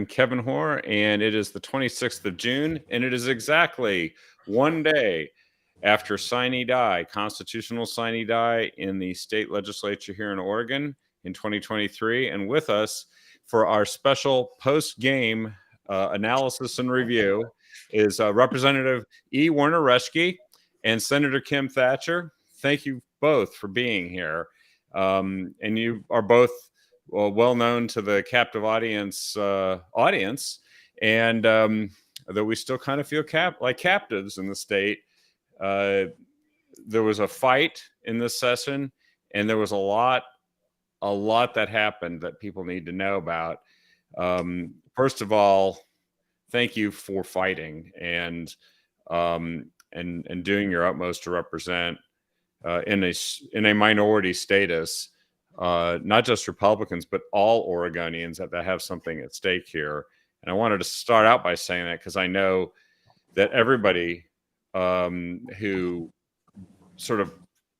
Kevin Hoare, and it is the 26th of June, and it is exactly one day after sine die, constitutional sine die in the state legislature here in Oregon in 2023. And with us for our special post-game analysis and review is Representative E. Werner Reschke and Senator Kim Thatcher. Thank you both for being here. And you are both well known to the captive audience, and though we still kind of feel like captives in the state. There was a fight in this session, and there was a lot that happened that people need to know about. First of all, thank you for fighting and doing your utmost to represent in a minority status, not just Republicans, but all Oregonians that have something at stake here. And I wanted to start out by saying that because I know that everybody who sort of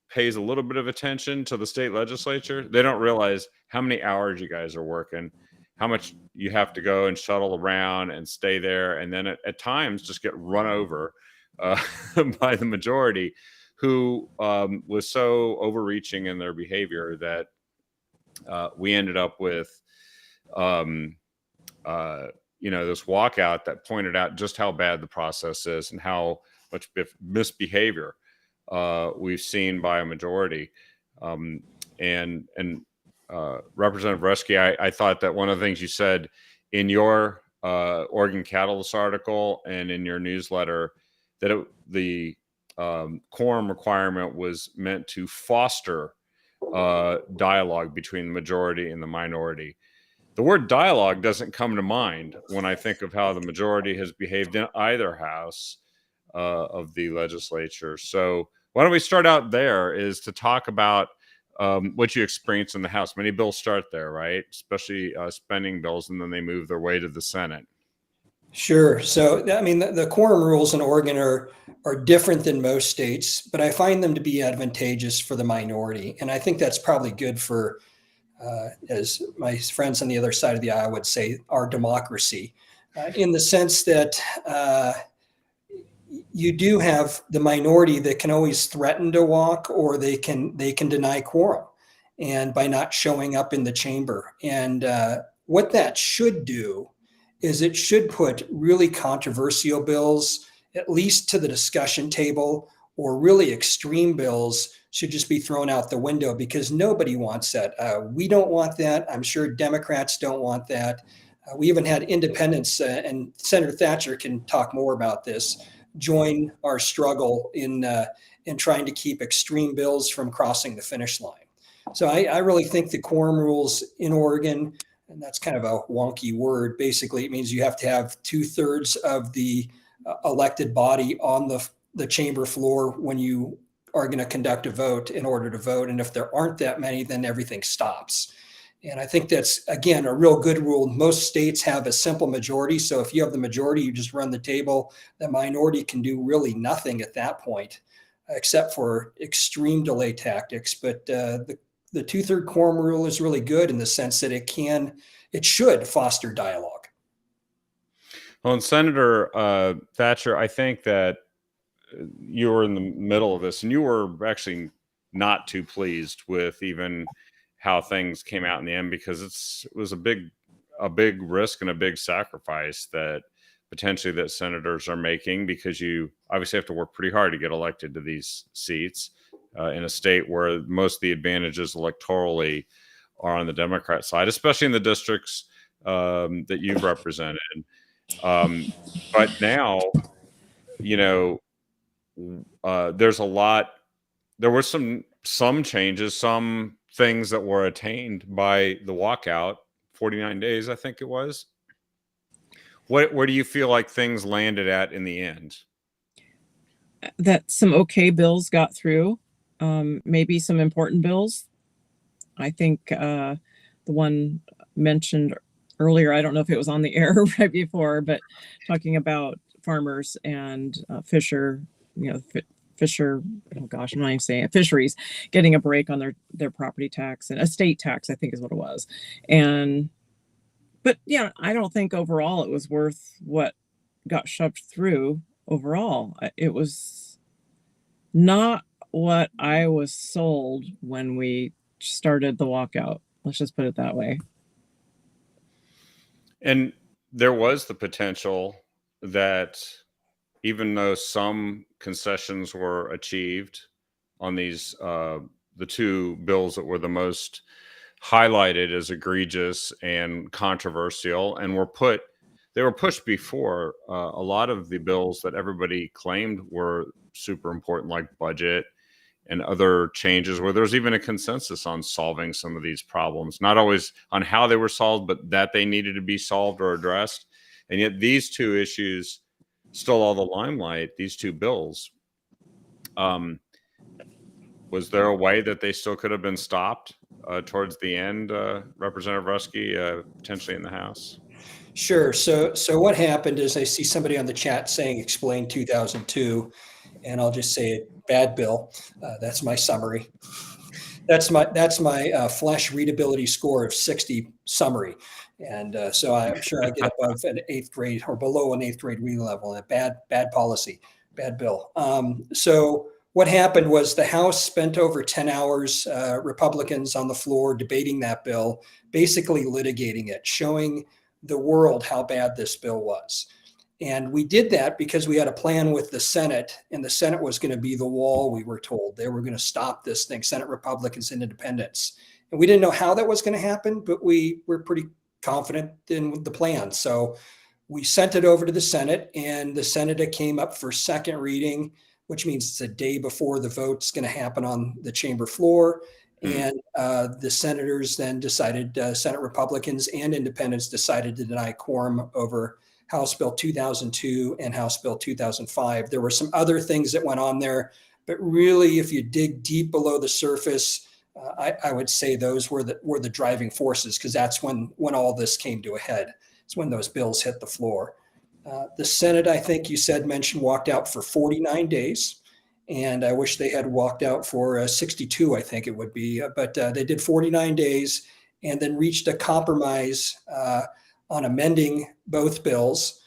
pays a little bit of attention to the state legislature, they don't realize how many hours you guys are working, how much you have to go and shuttle around and stay there, and then at times just get run over by the majority, who was so overreaching in their behavior that we ended up with this walkout that pointed out just how bad the process is and how much misbehavior we've seen by a majority. Representative Reschke, I thought that one of the things you said in your Oregon Catalyst article and in your newsletter, that the quorum requirement was meant to foster dialogue between the majority and the minority. The word dialogue doesn't come to mind when I think of how the majority has behaved in either house of the legislature. So why don't we start out there, is to talk about what you experienced in the House. Many bills start there, right? Especially spending bills, and then they move their way to the Senate. Sure. So, I mean, the quorum rules in Oregon are different than most states, but I find them to be advantageous for the minority. And I think that's probably good for, as my friends on the other side of the aisle would say, our democracy, in the sense that you do have the minority that can always threaten to walk, or they can deny quorum, and by not showing up in the chamber. And what that should do is it should put really controversial bills at least to the discussion table, or really extreme bills should just be thrown out the window, because nobody wants that. We don't want that. I'm sure Democrats don't want that. We even had independents, and Senator Thatcher can talk more about this, join our struggle in trying to keep extreme bills from crossing the finish line. So I really think the quorum rules in Oregon, and that's kind of a wonky word. Basically, it means you have to have 2/3 of the elected body on the chamber floor when you are going to conduct a vote in order to vote. And if there aren't that many, then everything stops. And I think that's, again, a real good rule. Most states have a simple majority. So if you have the majority, you just run the table. The minority can do really nothing at that point, except for extreme delay tactics. But the 2/3 quorum rule is really good in the sense that it should foster dialogue. Well, and Senator Thatcher, I think that you were in the middle of this, and you were actually not too pleased with even how things came out in the end, because it was a big risk and a big sacrifice that potentially that senators are making, because you obviously have to work pretty hard to get elected to these seats in a state where most of the advantages electorally are on the Democrat side, especially in the districts that you've represented. But now, there's a lot. There were some changes, some things that were attained by the walkout, 49 days, I think it was. Where do you feel like things landed at in the end? That some okay bills got through, maybe some important bills. I think the one mentioned earlier, I don't know if it was on the air right before, but talking about farmers and Fisher, Fisher, oh gosh, I'm not even saying it, fisheries getting a break on their property tax and estate tax, I think is what it was. But yeah, I don't think overall it was worth what got shoved through overall. It was not what I was sold when we started the walkout. Let's just put it that way. And there was the potential that even though some concessions were achieved on these, the two bills that were the most highlighted as egregious and controversial, and they were pushed before a lot of the bills that everybody claimed were super important, like budget and other changes, where there's even a consensus on solving some of these problems, not always on how they were solved, but that they needed to be solved or addressed. And yet these two issues stole all the limelight, these two bills. Was there a way that they still could have been stopped towards the end, Representative Rusky, potentially in the House? Sure. So what happened is I see somebody on the chat saying explain 2002, and I'll just say it, bad bill. That's my summary. That's my flash readability score of 60 summary. And so I'm sure I get above an eighth grade or below an eighth grade reading level. A bad policy, bad bill. So what happened was the House spent over 10 hours, Republicans on the floor debating that bill, basically litigating it, showing the world how bad this bill was. And we did that because we had a plan with the Senate, and the Senate was going to be the wall, we were told. They were going to stop this thing, Senate Republicans and Independents. And we didn't know how that was going to happen, but we were pretty confident in the plan. So we sent it over to the Senate, and the Senate came up for second reading, which means it's a day before the vote's going to happen on the chamber floor. And the senators then decided, Senate Republicans and Independents decided to deny quorum over House Bill 2002 and House Bill 2005. There were some other things that went on there, but really, if you dig deep below the surface, I would say those were the driving forces, because that's when all this came to a head. It's when those bills hit the floor. The Senate, I think you mentioned, walked out for 49 days. And I wish they had walked out for 62, I think it would be. But they did 49 days and then reached a compromise on amending both bills.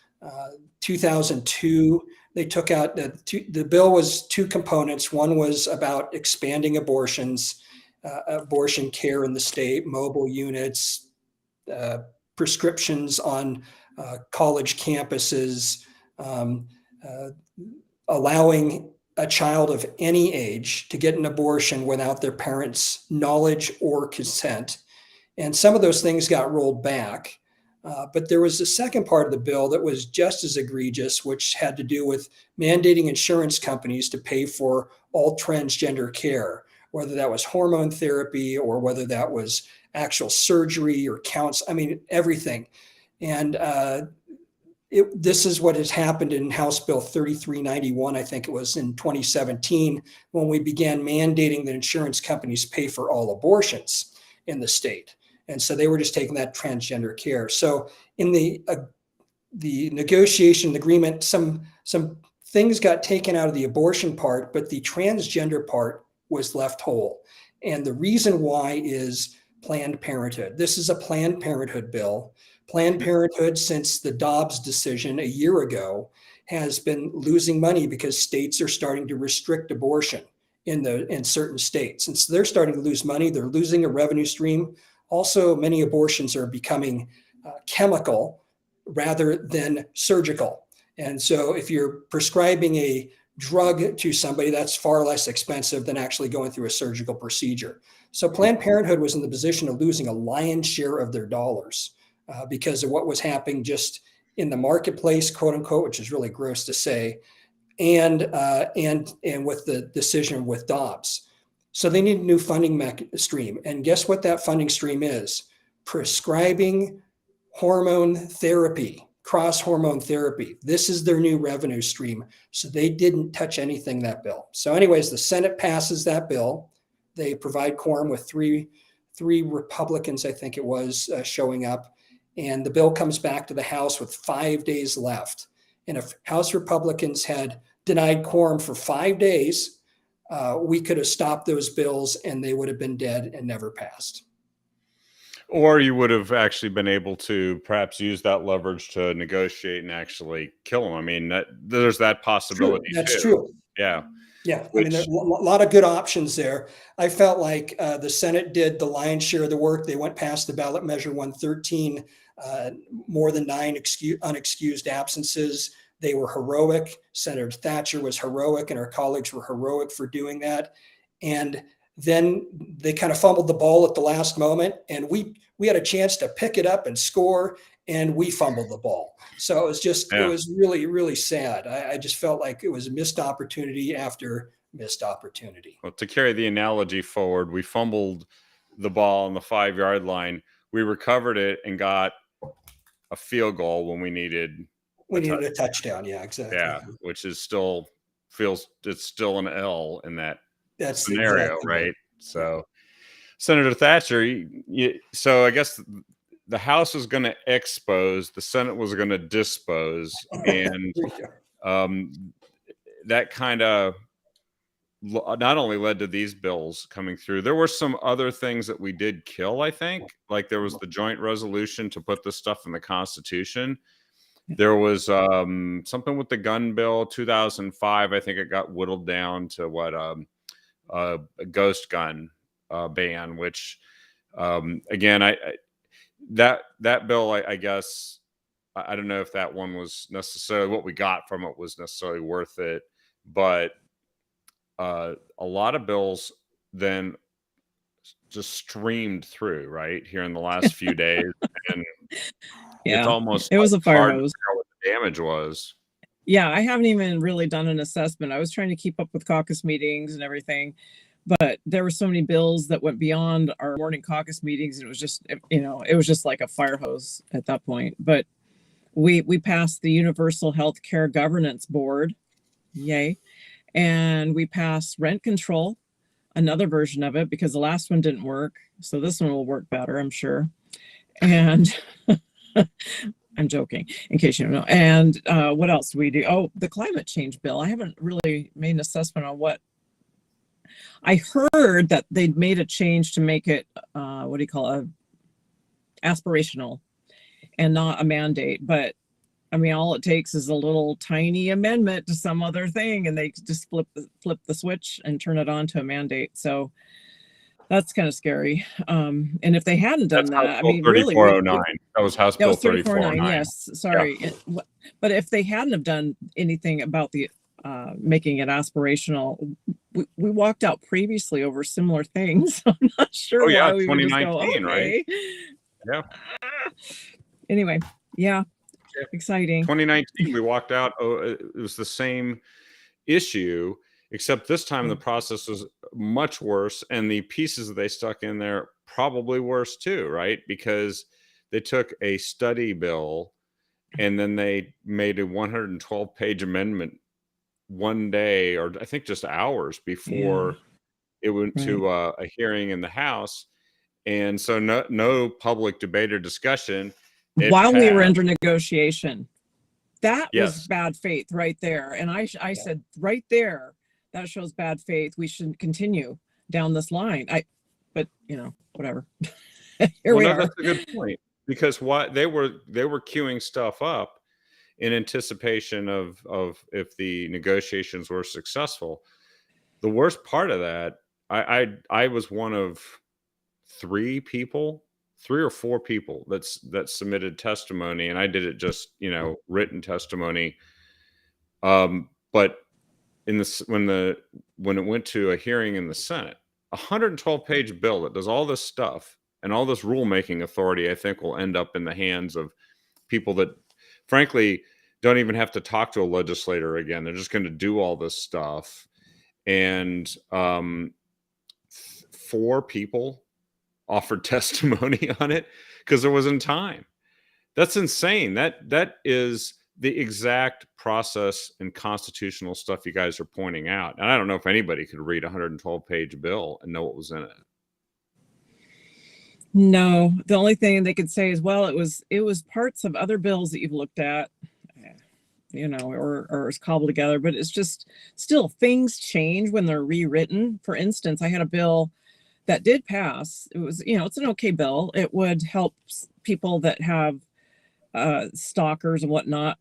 2002, they took out the bill was two components. One was about expanding abortions, abortion care in the state, mobile units, prescriptions on college campuses, allowing a child of any age to get an abortion without their parents' knowledge or consent. And some of those things got rolled back. But there was a second part of the bill that was just as egregious, which had to do with mandating insurance companies to pay for all transgender care, whether that was hormone therapy or whether that was actual surgery or counts. I mean, everything. And this is what has happened in House Bill 3391, I think it was in 2017, when we began mandating that insurance companies pay for all abortions in the state. And so they were just taking that transgender care. So in the negotiation agreement, some things got taken out of the abortion part, but the transgender part was left whole. And the reason why is Planned Parenthood. This is a Planned Parenthood bill. Planned Parenthood, since the Dobbs decision a year ago, has been losing money because states are starting to restrict abortion in certain states. And so they're starting to lose money. They're losing a revenue stream. Also, many abortions are becoming chemical rather than surgical. And so if you're prescribing a drug to somebody, that's far less expensive than actually going through a surgical procedure. So Planned Parenthood was in the position of losing a lion's share of their dollars because of what was happening just in the marketplace, quote unquote, which is really gross to say, and with the decision with Dobbs. So they need a new funding stream. And guess what that funding stream is? Prescribing hormone therapy, cross hormone therapy. This is their new revenue stream. So they didn't touch anything that bill. So anyways, the Senate passes that bill. They provide quorum with three Republicans, I think it was, showing up. And the bill comes back to the House with 5 days left. And if House Republicans had denied quorum for 5 days, we could have stopped those bills and they would have been dead and never passed. or you would have actually been able to perhaps use that leverage to negotiate and actually kill them. I mean, there's that True, possibility that's too. true. Yeah. Yeah, I mean, Which there's a lot of good options there. I felt like the Senate did the lion's share of the work. They went past the ballot measure 113, more than 9 unexcused absences. They were heroic. Senator Thatcher was heroic, and our colleagues were heroic for doing that. And then they kind of fumbled the ball at the last moment, and we had a chance to pick it up and score, and we fumbled the ball. So it was really, really sad. I just felt like it was a missed opportunity after missed opportunity. Well, to carry the analogy forward, we fumbled the ball on the 5-yard line. We recovered it and got a field goal when we needed a touchdown. Yeah, exactly. Yeah, which is still it's still an L in that That's scenario, exactly right? So Senator Thatcher, so I guess the House was going to expose, the Senate was going to dispose, and that kind of not only led to these bills coming through. There were some other things that we did kill, I think. Like there was the joint resolution to put this stuff in the Constitution. There was something with the gun bill 2005. I think it got whittled down to what a ghost gun ban, which again, that bill, I guess, I don't know if that one was necessarily what we got from it was necessarily worth it, but a lot of bills then just streamed through right here in the last few days, and it's almost it was a fire hard to hose. figure out what the damage was. Yeah, I haven't even really done an assessment. I was trying to keep up with caucus meetings and everything, but there were so many bills that went beyond our morning caucus meetings, and it was just, it was just like a fire hose at that point. But we passed the Universal Health Care Governance Board, yay, and we passed rent control, another version of it, because the last one didn't work. So this one will work better, I'm sure. And I'm joking, in case you don't know. And what else do we do? Oh, the climate change bill. I haven't really made an assessment on what. I heard that they'd made a change to make it, what do you call it, aspirational and not a mandate. But I mean, all it takes is a little tiny amendment to some other thing, and they just flip the switch and turn it on to a mandate. So that's kind of scary. And if they hadn't done that, I mean, really, 3409. That was House Bill 3409. Yes, sorry. Yeah. But if they hadn't have done anything about the making it aspirational, we walked out previously over similar things. I'm not sure. Oh yeah, why we would just go, 2019, right? Yeah. Anyway, yeah. Exciting. 2019, we walked out. Oh, it was the same issue, except this time the process was much worse, and the pieces that they stuck in there probably worse too, right? Because they took a study bill and then they made a 112-page amendment one day, or I think just hours before it went to a hearing in the House, and so no public debate or discussion. While we were under negotiation. That was bad faith right there. And I said right there, that shows bad faith. We shouldn't continue down this line. But whatever. Here we are. That's a good point, because what they were queuing stuff up in anticipation of if the negotiations were successful. The worst part of that, I was one of 3 or 4 people that submitted testimony, and I did it just written testimony. But in this when it went to a hearing in the Senate, a 112-page bill that does all this stuff and all this rulemaking authority, I think, will end up in the hands of people that, frankly, don't even have to talk to a legislator again. They're just going to do all this stuff, and 4 people offered testimony on it because there wasn't time. That's insane. That is the exact process and constitutional stuff you guys are pointing out. And I don't know if anybody could read a 112-page bill and know what was in it. No, the only thing they could say is, well, it was parts of other bills that you've looked at, or it's cobbled together, but it's just still things change when they're rewritten. For instance, I had a bill that did pass. It was, it's an okay bill. It would help people that have stalkers and whatnot,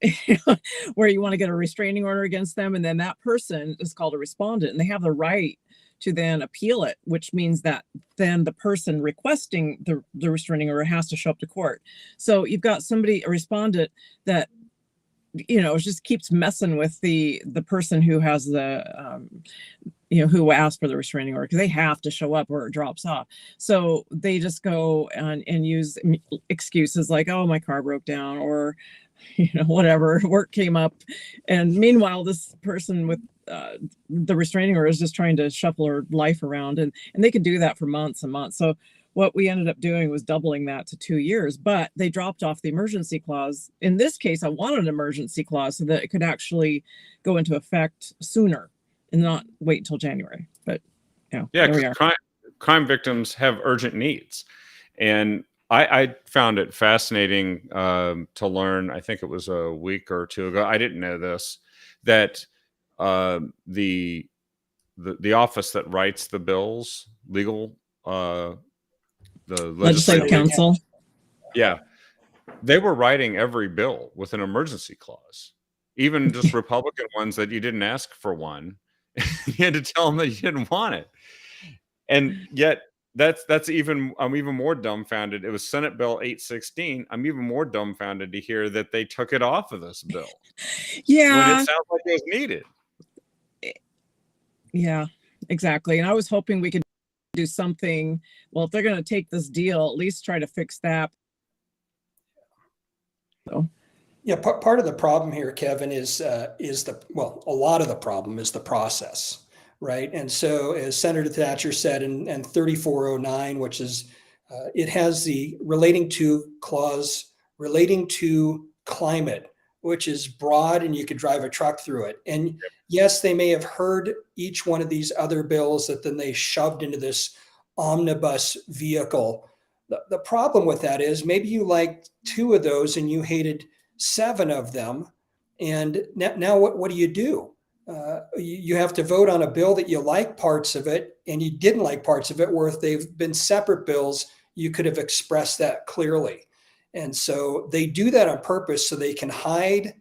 where you want to get a restraining order against them, and then that person is called a respondent, and they have the right to then appeal it, which means that then the person requesting the restraining order has to show up to court. So you've got somebody, a respondent, that just keeps messing with the person who has the who asked for the restraining order, because they have to show up or it drops off. So they just go and use excuses like, oh, my car broke down, or whatever, work came up. And meanwhile, this person with the restraining order is just trying to shuffle her life around, and they could do that for months and months. So what we ended up doing was doubling that to 2 years, but they dropped off the emergency clause. In this case, I wanted an emergency clause so that it could actually go into effect sooner and not wait until January. But yeah, there we are. Crime victims have urgent needs. And I found it fascinating to learn, I think it was a week or two ago, I didn't know this, that the office that writes the bills, the Legislative Council. Yeah. They were writing every bill with an emergency clause, even just Republican ones that you didn't ask for one. You had to tell them that you didn't want it. And yet I'm even more dumbfounded. It was Senate Bill 816. I'm even more dumbfounded to hear that they took it off of this bill. Yeah. When it sounds like it was needed. Yeah, exactly. And I was hoping we could do something. Well, if they're going to take this deal, at least try to fix that. So. Yeah, part of the problem here, Kevin, is a lot of the problem is the process, right? And so, as Senator Thatcher said in 3409, which is, it has the relating to clause relating to climate, which is broad, and you could drive a truck through it. And yes, they may have heard each one of these other bills that then they shoved into this omnibus vehicle. The problem with that is maybe you liked 2 of those and you hated 7 of them. And now what do? You have to vote on a bill that you like parts of it and you didn't like parts of it, where if they've been separate bills, you could have expressed that clearly. And so they do that on purpose so they can hide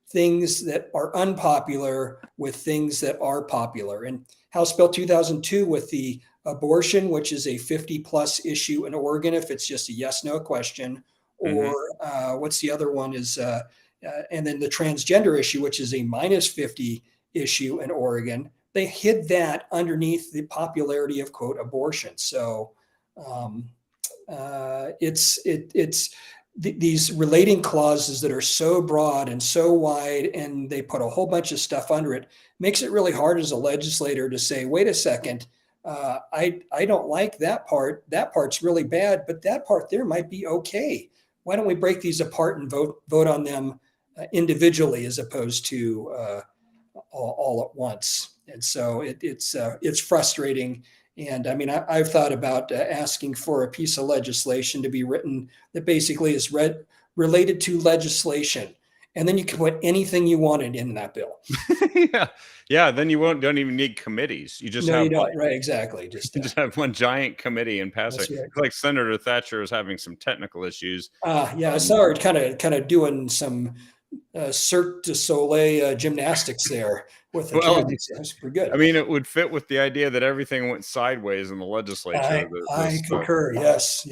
things that are unpopular with things that are popular. And House Bill 2002 with the abortion, which is a 50+ issue in Oregon, if it's just a yes/no question, or what's the other one is, and then the transgender issue, which is a -50 issue in Oregon. They hid that underneath the popularity of, quote, abortion. So these relating clauses that are so broad and so wide, and they put a whole bunch of stuff under it, makes it really hard as a legislator to say, wait a second, I don't like that part. That part's really bad, but that part there might be okay. Why don't we break these apart and vote on them individually as opposed to all at once? And so it's frustrating. And I mean, I've thought about asking for a piece of legislation to be written that basically is related to legislation. And then you can put anything you wanted in that bill. Yeah. Then you don't even need committees. You just you don't. Right. Exactly. Just have one giant committee and pass it. Right. Like Senator Thatcher is having some technical issues. I saw her kind of doing some Cirque du Soleil gymnastics there with the kids. That's pretty good. I mean, it would fit with the idea that everything went sideways in the legislature. I concur. Yes.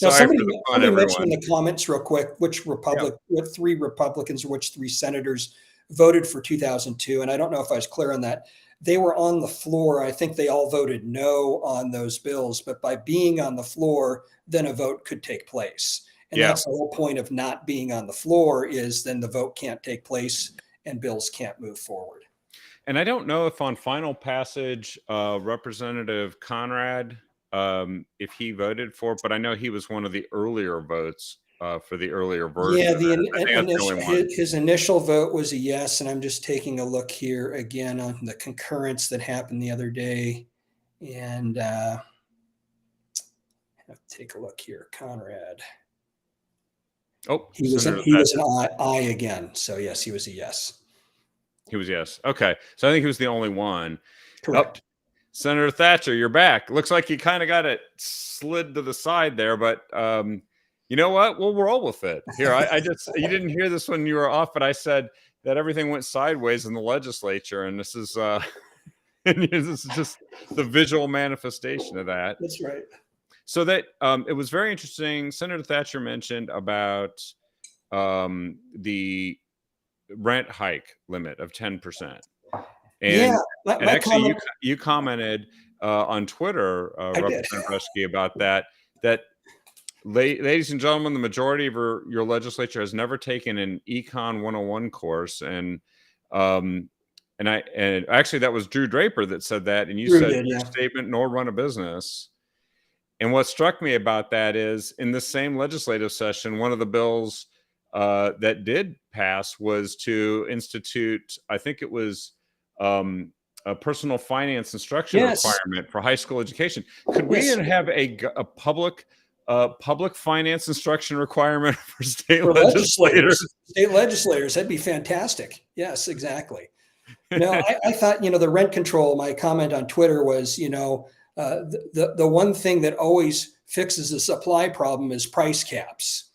Now, Sorry somebody for the fun, mentioned in the comments real quick what 3 Republicans or which 3 senators voted for 2002. And I don't know if I was clear on that. They were on the floor. I think they all voted no on those bills. But by being on the floor, then a vote could take place. And that's the whole point of not being on the floor, is then the vote can't take place and bills can't move forward. And I don't know if on final passage, Representative Conrad, if he voted for it, but I know he was one of the earlier votes for the earlier version. Yeah, his initial vote was a yes. And I'm just taking a look here again on the concurrence that happened the other day. And have to take a look here. Conrad. Oh, he was an I again. So yes, he was a yes. He was yes. Okay. So I think he was the only one. Correct. Senator Thatcher, you're back. Looks like you kind of got it slid to the side there, but you know what? We'll roll with it. Here, I just, you didn't hear this when you were off, but I said that everything went sideways in the legislature, and this is this is just the visual manifestation of that. That's right. So that it was very interesting. Senator Thatcher mentioned about the rent hike limit of 10%. And, Yeah, and actually, you commented on Twitter, Representative Reschke, about that. Ladies and gentlemen, the majority of your legislature has never taken an Econ 101 course, and actually that was Drew Draper that said that, and you Drew said did, your yeah. statement nor run a business. And what struck me about that is, in the same legislative session, one of the bills that did pass was to institute, I think it was a personal finance instruction requirement for high school education. Could we have a public finance instruction requirement for state legislators? State legislators, that'd be fantastic. Yes, exactly. No, I thought, the rent control, my comment on Twitter was, the one thing that always fixes the supply problem is price caps,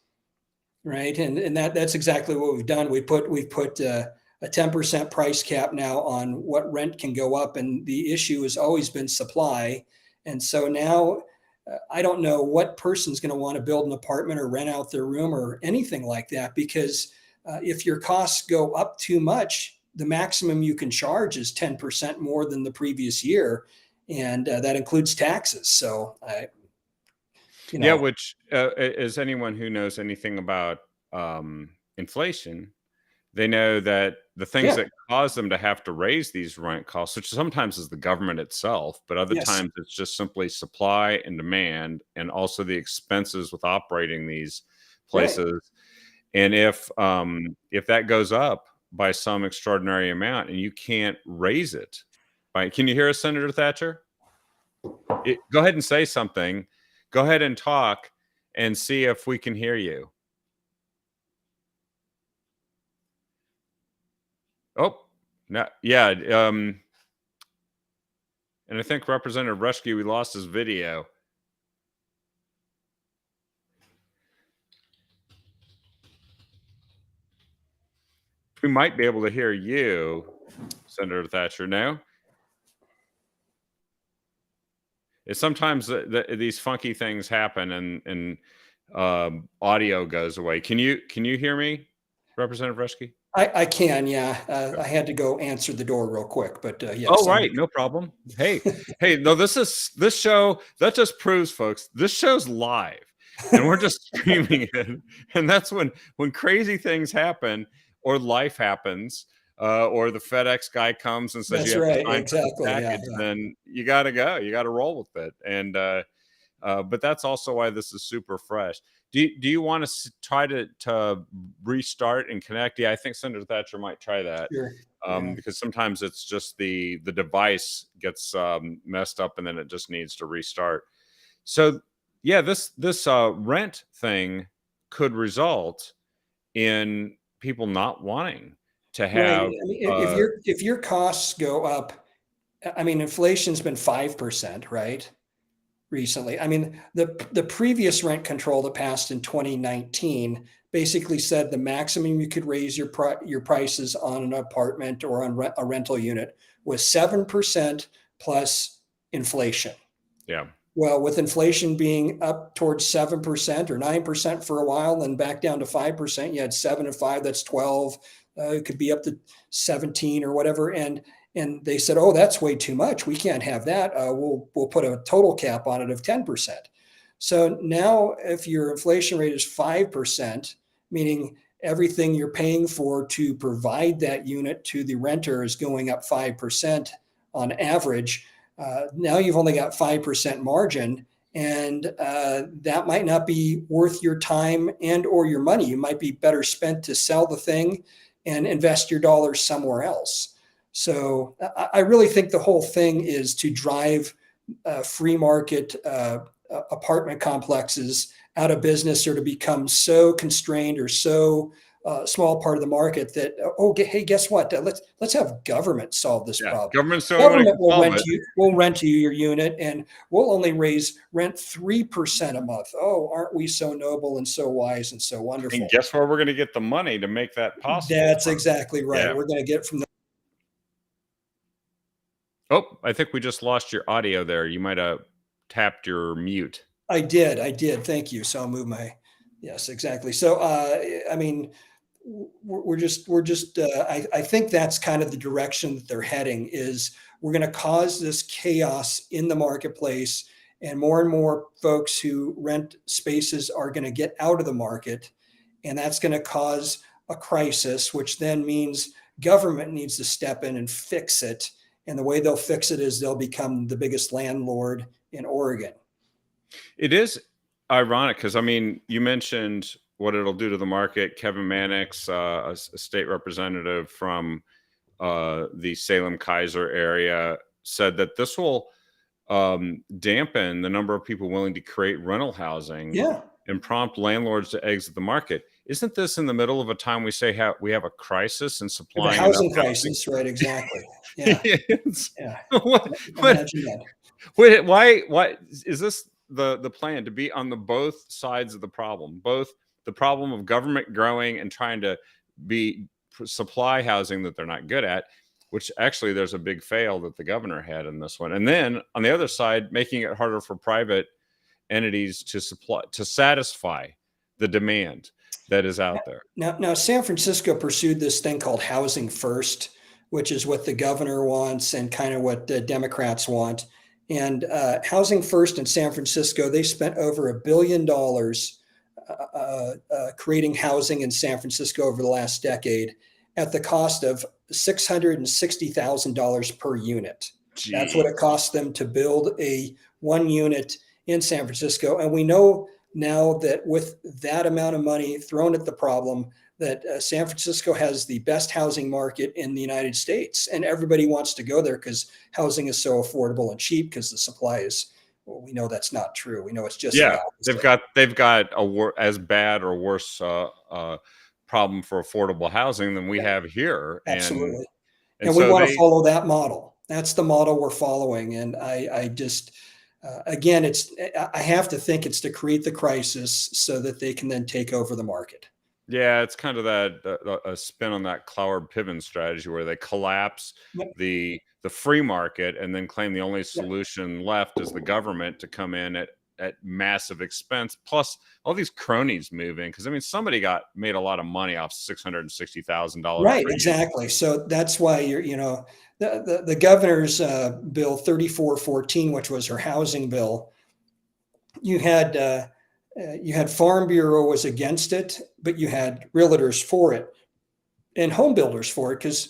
right? And that's exactly what we've done. We've put a 10% price cap now on what rent can go up, and the issue has always been supply. And so now I don't know what person's going to want to build an apartment or rent out their room or anything like that, because if your costs go up too much, the maximum you can charge is 10% more than the previous year, and that includes taxes. So yeah, which as anyone who knows anything about inflation, they know that the things that cause them to have to raise these rent costs, which sometimes is the government itself, but other times it's just simply supply and demand, and also the expenses with operating these places. Right. And if that goes up by some extraordinary amount and you can't raise it, right? Can you hear us, Senator Thatcher? Go ahead and say something. Go ahead and talk and see if we can hear you. Oh, no, yeah. And I think Representative Reschke, we lost his video. We might be able to hear you, Senator Thatcher. No? It's sometimes these funky things happen and audio goes away. Can you hear me, Representative Reschke? I can, yeah. I had to go answer the door real quick, but yes. Oh, right, no problem. Hey, no, this show that just proves, folks, this show's live, and we're just streaming it, and that's when crazy things happen, or life happens, or the FedEx guy comes and says you have to sign for the package, then you got to go, you got to roll with it, and but that's also why this is super fresh. Do you want to try to restart and connect? Yeah, I think Senator Thatcher might try that. Sure. Because sometimes it's just the device gets messed up and then it just needs to restart. So yeah, this rent thing could result in people not wanting to have. Right. I mean, if your costs go up, I mean, inflation's been 5%, right? Recently. I mean, the previous rent control that passed in 2019 basically said the maximum you could raise your prices on an apartment or on a rental unit was 7% plus inflation. Yeah. Well, with inflation being up towards 7% or 9% for a while, then back down to 5%, you had 7 and 5, that's 12. It could be up to 17 or whatever. And they said, oh, that's way too much. We can't have that. We'll put a total cap on it of 10%. So now if your inflation rate is 5%, meaning everything you're paying for to provide that unit to the renter is going up 5% on average, now you've only got 5% margin. And that might not be worth your time and or your money. You might be better spent to sell the thing and invest your dollars somewhere else. So I really think the whole thing is to drive free market apartment complexes out of business, or to become so constrained or so small part of the market that, hey, guess what? Let's have government solve this Yeah, problem. government's the only one who Government can solve it. will rent you your unit, and we'll only raise rent 3% a month. Oh, aren't we so noble and so wise and so wonderful? And guess where we're going to get the money to make that possible? That's exactly right. Yeah. We're going to get from the. Oh, I think we just lost your audio there. You might have tapped your mute. I did. Thank you. So I'll move my. Yes, exactly. So, I mean, we're just. I think that's kind of the direction that they're heading. Is we're going to cause this chaos in the marketplace, and more folks who rent spaces are going to get out of the market, and that's going to cause a crisis, which then means government needs to step in and fix it. And the way they'll fix it is they'll become the biggest landlord in Oregon. It is ironic because, I mean, you mentioned what it'll do to the market. Kevin Mannix, a state representative from the Salem-Keizer area, said that this will dampen the number of people willing to create rental housing and prompt landlords to exit the market. Isn't this in the middle of a time we say we have a crisis in supplying housing crisis, right? Exactly. Yeah. Yeah. Imagine that. Wait, why is this the plan to be on the both sides of the problem, both the problem of government growing and trying to supply housing that they're not good at, which actually there's a big fail that the governor had in this one, and then on the other side making it harder for private entities to satisfy the demand that is out there. Now San Francisco pursued this thing called Housing First, which is what the governor wants and kind of what the Democrats want. And Housing First in San Francisco, they spent over $1 billion creating housing in San Francisco over the last decade at the cost of $660,000 per unit. Jeez. That's what it cost them to build a one unit in San Francisco. And we know now that with that amount of money thrown at the problem, that San Francisco has the best housing market in the United States, and everybody wants to go there because housing is so affordable and cheap because the supply is. Well, we know that's not true. We know it's just they've got as bad or worse problem for affordable housing than we have here. Absolutely, and we want to follow that model. That's the model we're following, and I just. Again, I have to think it's to create the crisis so that they can then take over the market. Yeah, it's kind of a spin on that Cloward-Piven strategy where they collapse the free market and then claim the only solution left is the government to come in at massive expense. Plus, all these cronies move in because, I mean, somebody made a lot of money off $660,000. Right, exactly. So that's why the governor's bill 3414, which was her housing bill. You had Farm Bureau was against it, but you had realtors for it and home builders for it because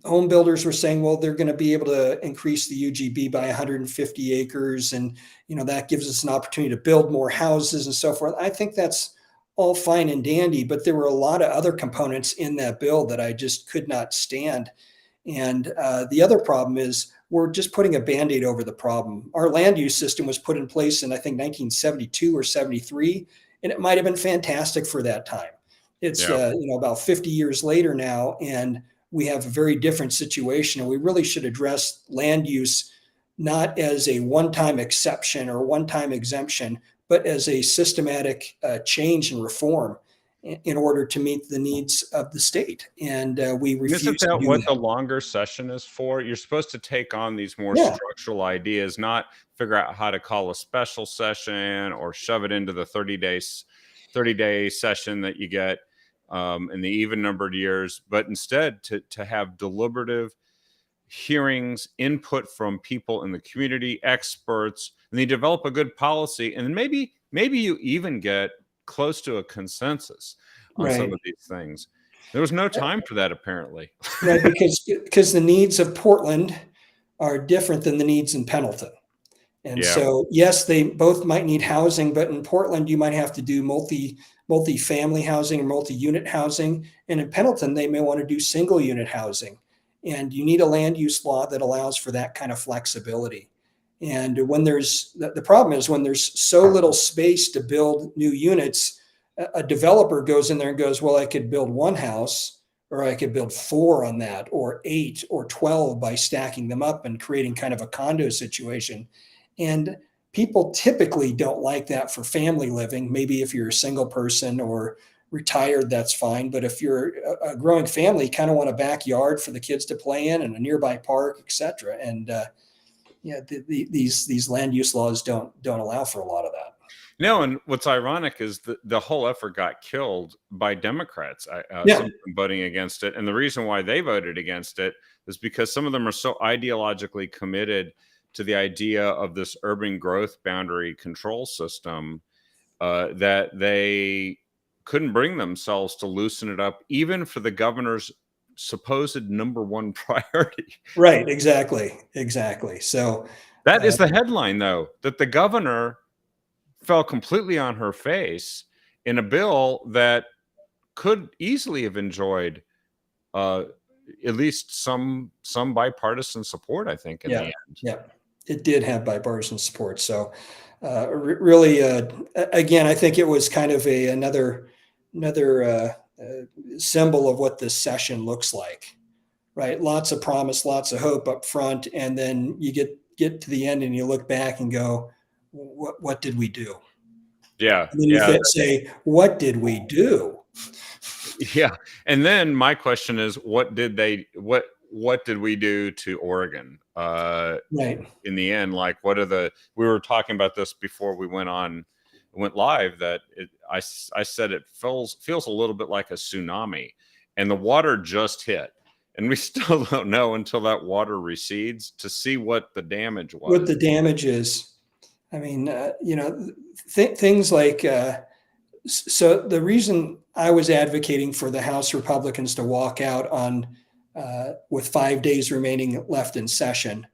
home builders were saying, well, they're going to be able to increase the UGB by 150 acres. And, that gives us an opportunity to build more houses and so forth. I think that's all fine and dandy, but there were a lot of other components in that bill that I just could not stand. And the other problem is we're just putting a Band-Aid over the problem. Our land use system was put in place in, I think, 1972 or 73, and it might have been fantastic for that time. It's, about 50 years later now, and we have a very different situation. And we really should address land use not as a one-time exception or one-time exemption, but as a systematic change and reform in order to meet the needs of the state. And we refuse to do that. Isn't that what the longer session is for? You're supposed to take on these more structural ideas, not figure out how to call a special session or shove it into the 30-day session that you get in the even-numbered years, but instead to have deliberative hearings, input from people in the community, experts, and they develop a good policy. And maybe you even get close to a consensus on some of these things. There was no time for that, apparently. Right, because the needs of Portland are different than the needs in Pendleton. And so, yes, they both might need housing, but in Portland, you might have to do multi-family housing or multi-unit housing. And in Pendleton, they may want to do single unit housing. And you need a land use law that allows for that kind of flexibility. And when the problem is when there's so little space to build new units, a developer goes in there and goes, well, I could build one house, or I could build 4 on that, or 8 or 12 by stacking them up and creating kind of a condo situation. And people typically don't like that for family living. Maybe if you're a single person or retired, that's fine. But if you're a growing family, you kind of want a backyard for the kids to play in and a nearby park, etc. And yeah, these land use laws don't allow for a lot of that. No, and what's ironic is the whole effort got killed by Democrats, Yeah. some of them voting against it. And the reason why they voted against it is because some of them are so ideologically committed to the idea of this urban growth boundary control system that they couldn't bring themselves to loosen it up, even for the governor's supposed number one priority. Right. Exactly. So That is the headline, though, that the governor fell completely on her face in a bill that could easily have enjoyed at least some bipartisan support, I think, in the end. Yeah, it did have bipartisan support. So really, again, I think it was kind of another symbol of what this session looks like, right? Lots of promise, lots of hope up front, and then you get to the end and you look back and go, what did we do? Yeah. And then you say, what did we do? Yeah. And then my question is, what did we do to Oregon? Right. In the end, like, we were talking about this before we went live, that I said it feels a little bit like a tsunami, and the water just hit. And we still don't know until that water recedes to see what the damage was. What the damage is. I mean, things like, so the reason I was advocating for the House Republicans to walk out on with 5 days remaining left in session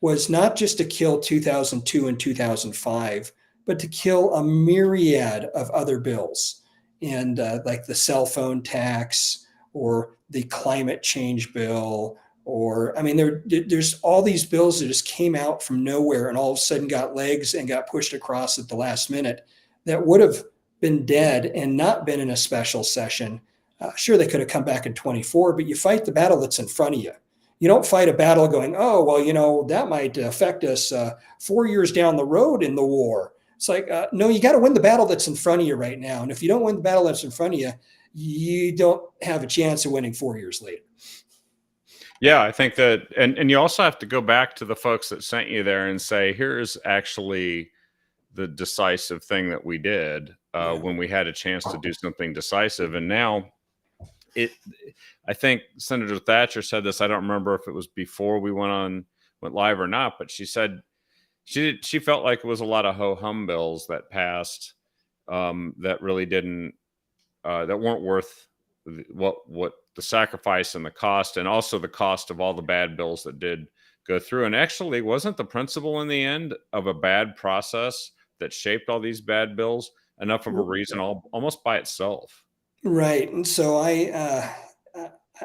was not just to kill 2002 and 2005, but to kill a myriad of other bills, and like the cell phone tax or the climate change bill. Or, I mean, there's all these bills that just came out from nowhere and all of a sudden got legs and got pushed across at the last minute that would have been dead and not been in a special session. Sure, they could have come back in 24, but you fight the battle that's in front of you. You don't fight a battle going, oh, well, that might affect us 4 years down the road in the war. It's like, no, you got to win the battle that's in front of you right now. And if you don't win the battle that's in front of you, you don't have a chance of winning 4 years later. Yeah, I think that, and you also have to go back to the folks that sent you there and say, here's actually the decisive thing that we did when we had a chance to do something decisive. And now I think Senator Thatcher said this, I don't remember if it was before we went live or not, but she said she felt like it was a lot of ho-hum bills that passed that really didn't, that weren't worth what the sacrifice and the cost, and also the cost of all the bad bills that did go through. And actually, wasn't the principle in the end of a bad process that shaped all these bad bills enough of a reason almost by itself? Right. And so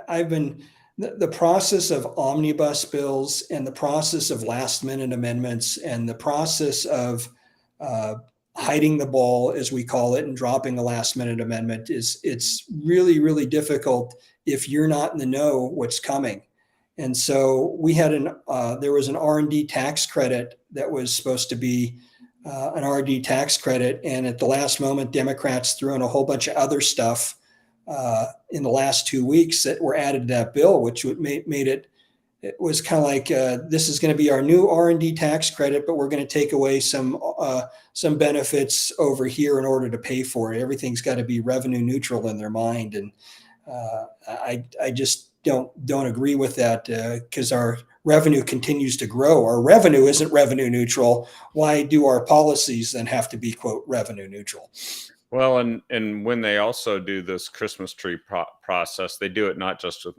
I've been the process of omnibus bills and the process of last minute amendments and the process of hiding the ball, as we call it, and dropping the last minute amendment it's really, really difficult if you're not in the know what's coming. And so we had there was an R&D tax credit that was supposed to be an R&D tax credit. And at the last moment, Democrats threw in a whole bunch of other stuff in the last 2 weeks that were added to that bill, which made it was kind of like, this is going to be our new R&D tax credit, but we're going to take away some benefits over here in order to pay for it. Everything's got to be revenue neutral in their mind. And I just don't agree with that because our revenue continues to grow. Our revenue isn't revenue neutral. Why do our policies then have to be, quote, revenue neutral? Well, and when they also do this Christmas tree process, they do it not just with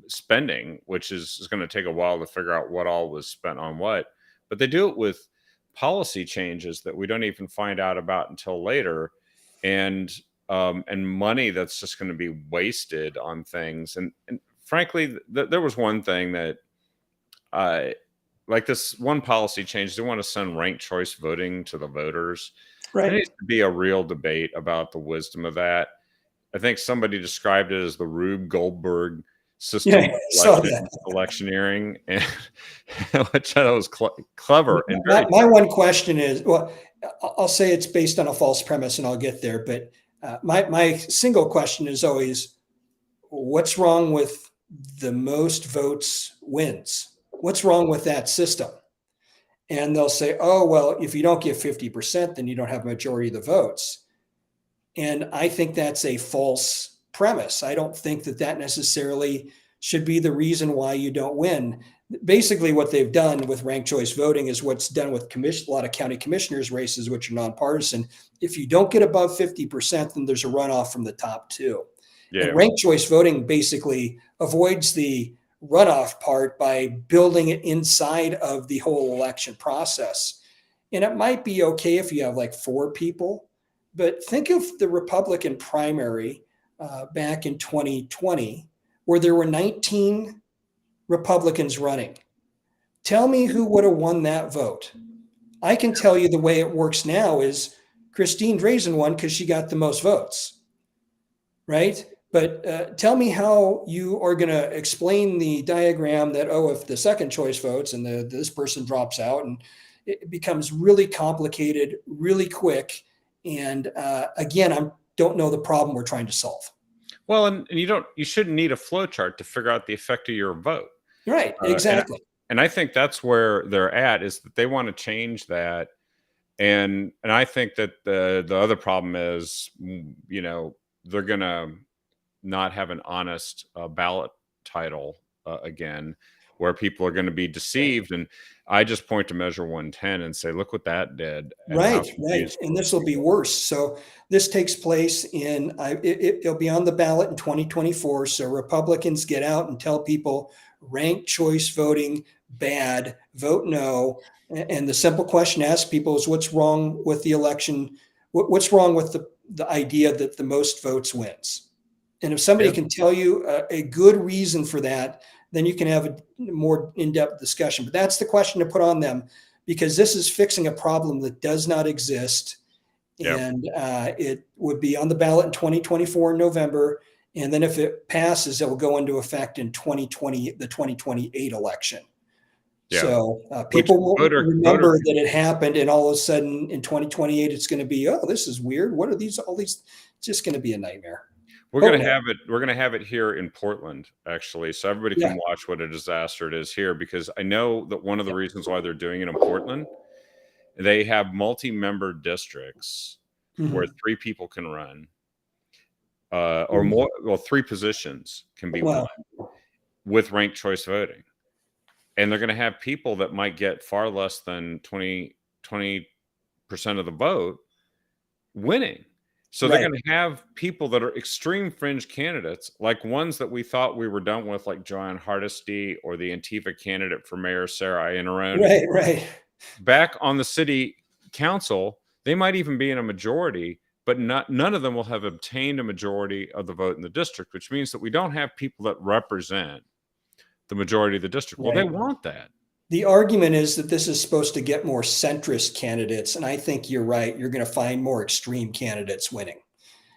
spending, which is going to take a while to figure out what all was spent on what, but they do it with policy changes that we don't even find out about until later, and money that's just going to be wasted on things. And frankly, there was one thing that like this one policy change, they want to send ranked choice voting to the voters. There Right. needs to be a real debate about the wisdom of that. I think somebody described it as the Rube Goldberg Yeah, system I of saw that. electioneering, and which I thought was clever and My, very my one question is, well, I'll say it's based on a false premise, and I'll get there. But my single question is always, what's wrong with the most votes wins? What's wrong with that system? And they'll say, oh, well, if you don't get 50%, then you don't have a majority of the votes. And I think that's a false premise. I don't think that that necessarily should be the reason why you don't win. Basically, what they've done with ranked choice voting is what's done with a lot of county commissioners races, which are nonpartisan. If you don't get above 50%, then there's a runoff from the top two. yeah. And ranked choice voting basically avoids the runoff part by building it inside of the whole election process. And it might be okay if you have like 4 people, but think of the Republican primary back in 2020, where there were 19 Republicans running. Tell me who would have won that vote. I can tell you the way it works now is Christine Drazan won because she got the most votes, right? But tell me how you are going to explain the diagram that, oh, if the second choice votes and this person drops out, and it becomes really complicated, really quick. And again, I don't know the problem we're trying to solve. Well, and you shouldn't need a flow chart to figure out the effect of your vote. Right, And exactly. I think that's where they're at, is that they want to change that. And I think that the other problem is, they're going to not have an honest ballot title again, where people are going to be deceived. And I just point to Measure 110 and say, look what that did. And how Right. confused And this will be worse. So this takes place it'll be on the ballot in 2024. So Republicans get out and tell people ranked choice voting bad, vote no. And the simple question asked people is, what's wrong with the election? What's wrong with the idea that the most votes wins? And if somebody Yeah. can tell you a good reason for that, then you can have a more in-depth discussion. But that's the question to put on them, because this is fixing a problem that does not exist. Yep. And it would be on the ballot in 2024 in November. And then if it passes, it will go into effect in 2020, the 2028 election. Yeah. So people will voter- remember voter- that it happened, and all of a sudden in 2028, it's going to be, oh, this is weird. What are these? All these? It's just going to be a nightmare. We're Oh, gonna no. have it. We're gonna have it here in Portland, actually, so everybody can Yeah. watch what a disaster it is here. Because I know that one of the reasons why they're doing it in Portland, they have multi-member districts where Mhm. 3 people can run, or more. Well, 3 positions can be Wow. won with ranked choice voting, and they're going to have people that might get far less than 20% of the vote winning. So they're Right. going to have people that are extreme fringe candidates, like ones that we thought we were done with, like Joanne Hardesty or the Antifa candidate for mayor, Sarah Iannarone, Right. back on the city council. They might even be in a majority, but none of them will have obtained a majority of the vote in the district, which means that we don't have people that represent the majority of the district. Well, they Right. want that. The argument is that this is supposed to get more centrist candidates, and I think you're right. You're going to find more extreme candidates winning.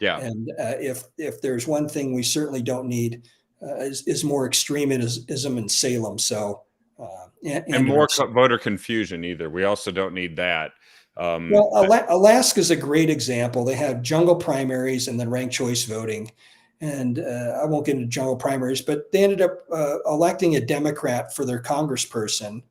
Yeah. And if there's one thing we certainly don't need is more extremism in Salem. So And more voter confusion either. We also don't need that. Well, Alaska is a great example. They have jungle primaries and then ranked choice voting. And I won't get into jungle primaries, but they ended up electing a Democrat for their congressperson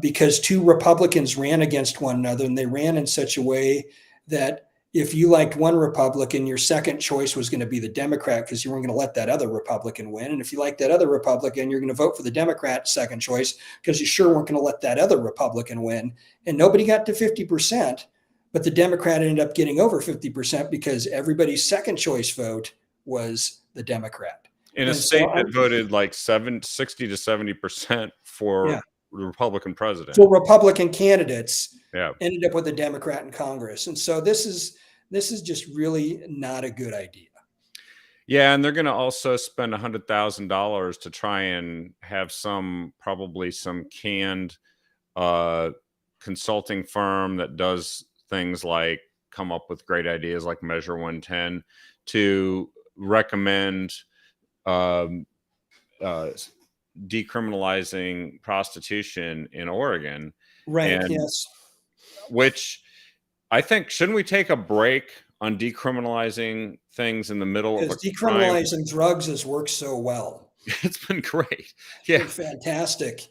because 2 Republicans ran against one another. And they ran in such a way that if you liked one Republican, your second choice was going to be the Democrat because you weren't going to let that other Republican win. And if you like that other Republican, you're going to vote for the Democrat second choice because you sure weren't going to let that other Republican win. And nobody got to 50%, but the Democrat ended up getting over 50% because everybody's second choice vote was the Democrat. In a And state so that voted like 60 to 70% for Yeah. the Republican president. So Republican candidates Yeah. ended up with a Democrat in Congress. And so this is just really not a good idea. Yeah, and they're going to also spend $100,000 to try and have probably some canned consulting firm that does things like come up with great ideas like Measure 110 to recommend um, uh, decriminalizing prostitution in Oregon, Right. and Yes. which I think shouldn't we take a break on decriminalizing things in the middle of a Because crime? decriminalizing drugs has worked so well. It's been great. It's Yeah. been fantastic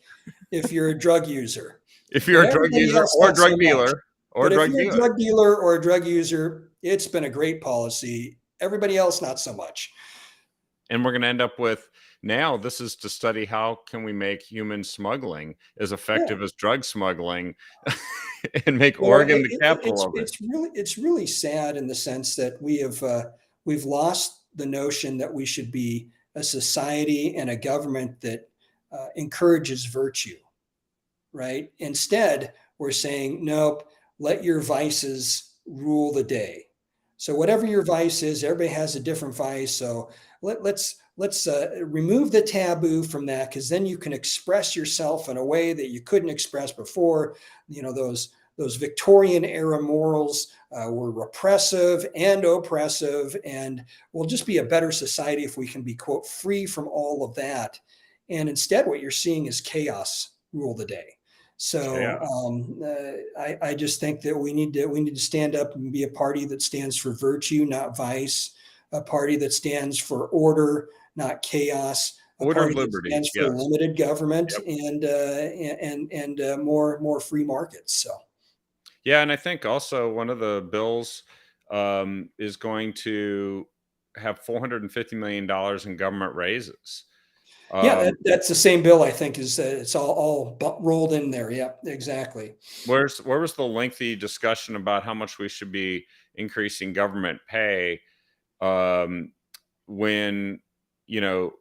if you're a drug user. If But you're a drug everybody user else, or a not so drug much. dealer or a But if drug you're a dealer. drug dealer or a drug user, it's been a great policy. Everybody else, not so much. And we're going to end up with now this is to study how can we make human smuggling as effective as drug smuggling and make Well, Oregon the capital of it. it's really sad in the sense that we've lost the notion that we should be a society and a government that encourages virtue, right? Instead, we're saying, nope, let your vices rule the day. So whatever your vice is, everybody has a different vice. So let's remove the taboo from that, because then you can express yourself in a way that you couldn't express before. You know, those Victorian era morals were repressive and oppressive, and we'll just be a better society if we can be, quote, free from all of that. And instead, what you're seeing is chaos rule the day. So I just think that we need to stand up and be a party that stands for virtue, not vice, a party that stands for order, not chaos, a Order and party that liberty, stands for yes. limited government Yep. and more free markets. So Yeah, and I think also one of the bills is going to have $450 million in government raises. yeah, that's the same bill. I think is it's all rolled in there. Yeah, exactly. Where was the lengthy discussion about how much we should be increasing government pay when you know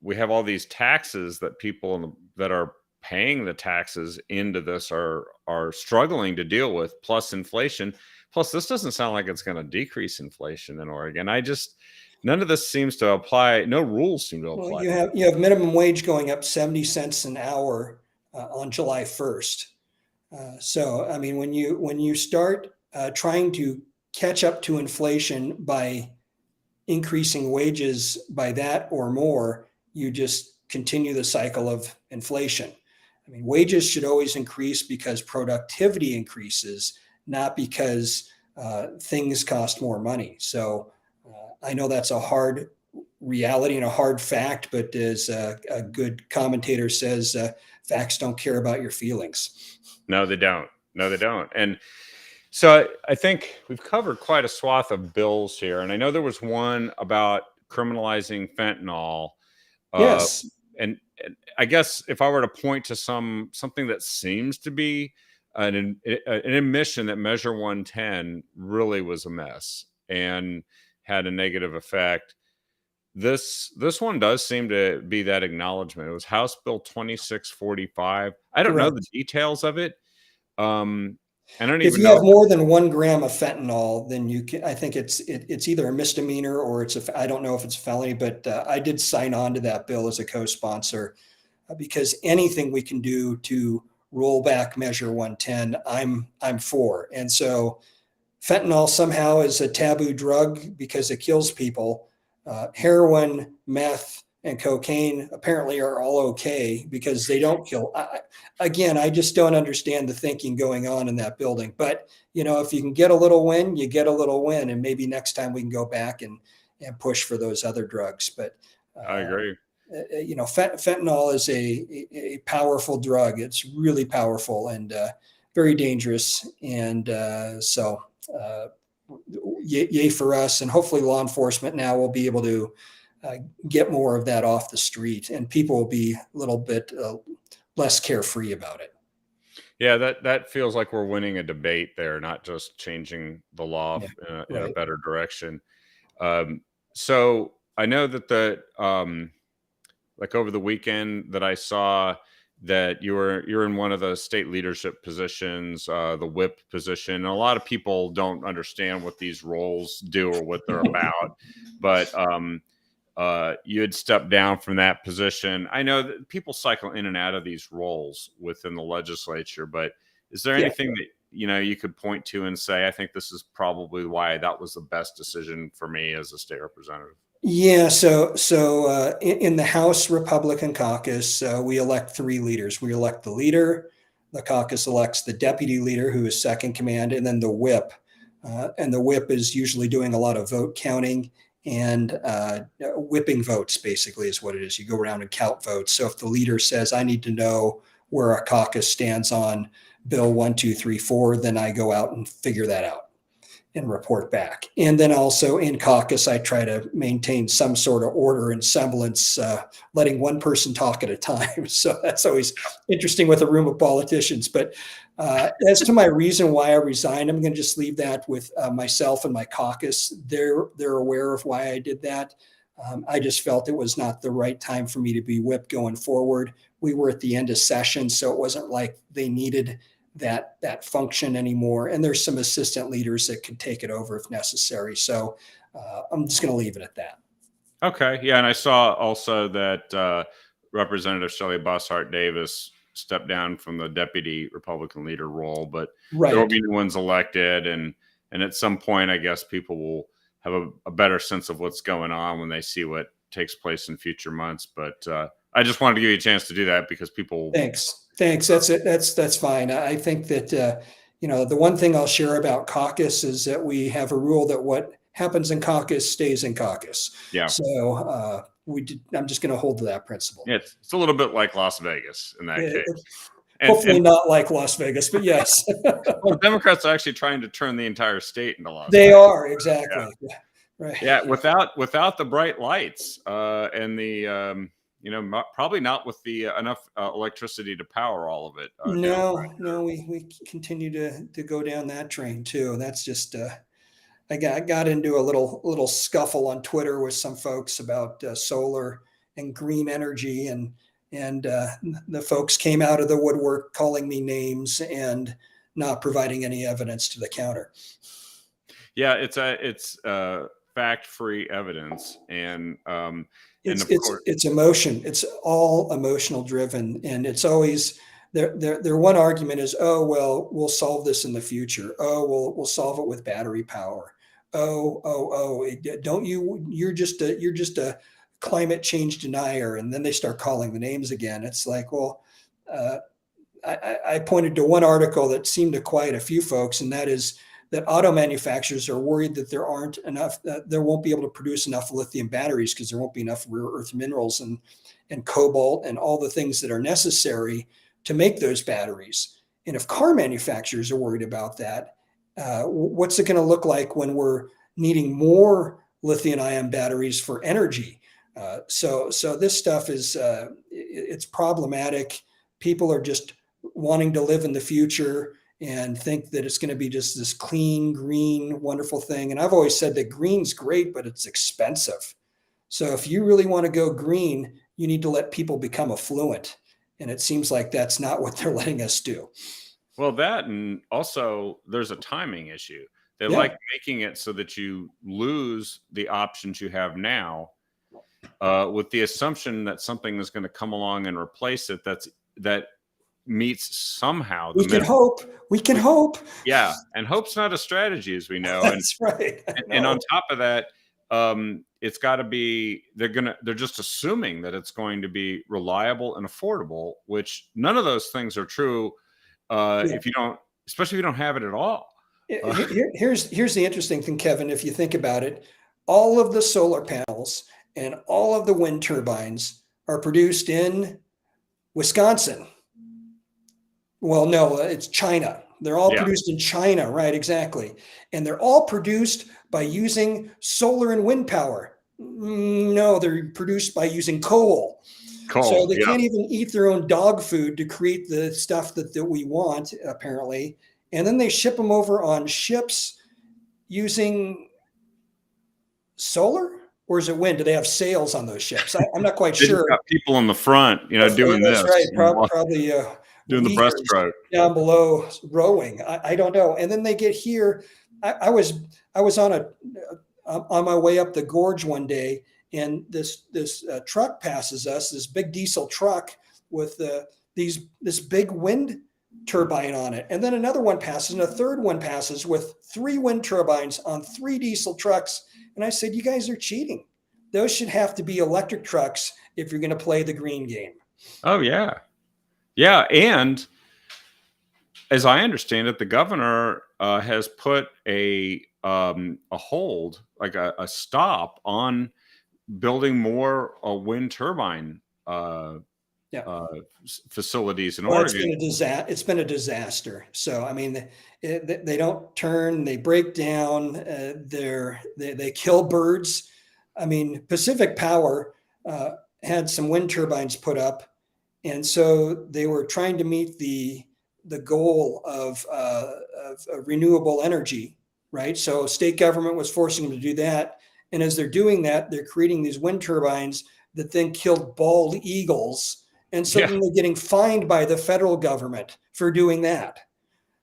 we have all these taxes that people that are paying the taxes into this are struggling to deal with, plus inflation. Plus, this doesn't sound like it's going to decrease inflation in Oregon. None of this seems to apply. No rules seem to Well, apply. you have minimum wage going up 70 cents an hour on July 1st. So I mean, when you start trying to catch up to inflation by increasing wages by that or more, you just continue the cycle of inflation. I mean, wages should always increase because productivity increases, not because things cost more money. So I know that's a hard reality and a hard fact, but as a good commentator says, facts don't care about your feelings. No, they don't. No, they don't. And so I think we've covered quite a swath of bills here. And I know there was one about criminalizing fentanyl. Yes. And I guess if I were to point to something that seems to be an admission that Measure 110 really was a mess and had a negative effect, this one does seem to be that acknowledgement. It was House Bill 2645. I don't know the Correct. details of it. I don't If even you know. have more than 1 gram of fentanyl, then you can. I think it's either a misdemeanor or I don't know if it's a felony. But I did sign on to that bill as a co-sponsor because anything we can do to roll back Measure 110, I'm for. And so fentanyl somehow is a taboo drug because it kills people. Heroin, meth, and cocaine apparently are all okay because they don't kill. Again, I just don't understand the thinking going on in that building. But you know, if you can get a little win, you get a little win, and maybe next time we can go back and push for those other drugs. But I agree. You know, fentanyl is a powerful drug. It's really powerful and very dangerous. And so yay for us. And hopefully law enforcement now will be able to get more of that off the street, and people will be a little bit less carefree about it. Yeah, that feels like we're winning a debate there, not just changing the law in a better direction. So I know that like over the weekend that I saw that you're in one of the state leadership positions, the whip position. And a lot of people don't understand what these roles do or what they're about, but you had stepped down from that position. I know that people cycle in and out of these roles within the legislature, but is there anything you could point to and say, I think this is probably why that was the best decision for me as a state representative? Yeah, in the House Republican caucus, we elect 3 leaders. We elect the leader, the caucus elects the deputy leader, who is second command, and then the whip. And the whip is usually doing a lot of vote counting and whipping votes, basically, is what it is. You go around and count votes. So if the leader says, I need to know where our caucus stands on Bill 1, 2, 3, 4, then I go out and figure that out and report back. And then also in caucus, I try to maintain some sort of order and semblance, letting one person talk at a time. So that's always interesting with a room of politicians. But as to my reason why I resigned, I'm going to just leave that with myself and my caucus. They're aware of why I did that. I just felt it was not the right time for me to be whipped going forward. We were at the end of session, so it wasn't like they needed that function anymore. And there's some assistant leaders that could take it over if necessary. So I'm just going to leave it at that. Okay. Yeah. And I saw also that Representative Shelley Bosshart Davis stepped down from the deputy Republican leader role, but there will be new ones elected. And at some point, I guess people will have a better sense of what's going on when they see what takes place in future months. But I just wanted to give you a chance to do that because people. Thanks. That's it. That's fine. I think that, the one thing I'll share about caucus is that we have a rule that what happens in caucus stays in caucus. Yeah. So I'm just going to hold to that principle. Yeah, it's a little bit like Las Vegas in that case. Hopefully not like Las Vegas, but yes. Well, Democrats are actually trying to turn the entire state into Las Vegas. They are, exactly. Yeah. Right. Yeah, without the bright lights and the probably not with the enough electricity to power all of it. No, we continue to go down that train too. That's just I got into a little scuffle on Twitter with some folks about solar and green energy, and the folks came out of the woodwork calling me names and not providing any evidence to the counter. Yeah, it's fact-free evidence, and it's emotion. It's all emotional driven, and it's always their one argument is, oh well, we'll solve this in the future. Oh, we'll solve it with battery power. Don't you? You're just a climate change denier, and then they start calling the names again. It's like, well, I pointed to one article that seemed to quiet a few folks, and that is that auto manufacturers are worried that there aren't enough, there won't be able to produce enough lithium batteries because there won't be enough rare earth minerals and cobalt and all the things that are necessary to make those batteries. And if car manufacturers are worried about that, what's it going to look like when we're needing more lithium-ion batteries for energy? So this stuff is it's problematic. People are just wanting to live in the future and think that it's going to be just this clean, green, wonderful thing. And I've always said that green's great, but it's expensive. So if you really want to go green, you need to let people become affluent. And it seems like that's not what they're letting us do. Well, that, and also there's a timing issue. They like making it so that you lose the options you have now with the assumption that something is going to come along and replace it that meets somehow the we can hope. Yeah, and hope's not a strategy, as we know. That's right. And on top of that, it's got to be, they're just assuming that it's going to be reliable and affordable, which none of those things are true if you don't, especially if you don't have it at all. Here's the interesting thing, Kevin. If you think about it, all of the solar panels and all of the wind turbines are produced in Wisconsin. Well, no, it's China. They're all produced in China, right? Exactly. And they're all produced by using solar and wind power. No, they're produced by using coal. So they can't even eat their own dog food to create the stuff that we want, apparently. And then they ship them over on ships using solar, or is it wind? Do they have sails on those ships? I'm not quite sure. Got people in the front, doing this. That's right. Probably doing the breaststroke down below rowing. I don't know. And then they get here. I was on my way up the gorge one day, and this truck passes us, this big diesel truck with this big wind turbine on it. And then another one passes and a third one passes with 3 wind turbines on 3 diesel trucks. And I said, you guys are cheating. Those should have to be electric trucks if you're going to play the green game. Oh, yeah. Yeah. And as I understand it, the governor has put a hold, like a stop on building more wind turbine facilities in Oregon. It's been a disaster. So, I mean, they don't turn, they break down, they kill birds. I mean, Pacific Power had some wind turbines put up. And so they were trying to meet the goal of renewable energy, right? So state government was forcing them to do that. And as they're doing that, they're creating these wind turbines that then killed bald eagles. And so then they're getting fined by the federal government for doing that.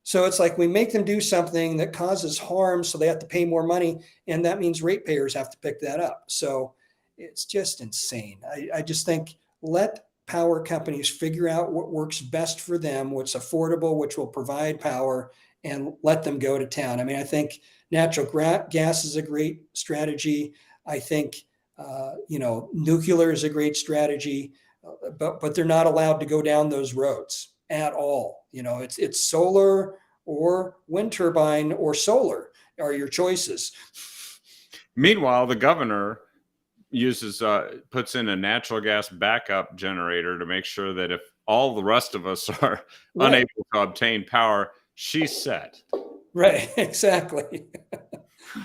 So it's like we make them do something that causes harm, so they have to pay more money. And that means ratepayers have to pick that up. So it's just insane. I just think let power companies figure out what works best for them, what's affordable, which will provide power, and let them go to town. I mean, I think natural gas is a great strategy. I think, nuclear is a great strategy, but they're not allowed to go down those roads at all. It's solar or wind turbine or solar are your choices. Meanwhile, the governor puts in a natural gas backup generator to make sure that if all the rest of us are unable to obtain power, she's set. Right. Exactly.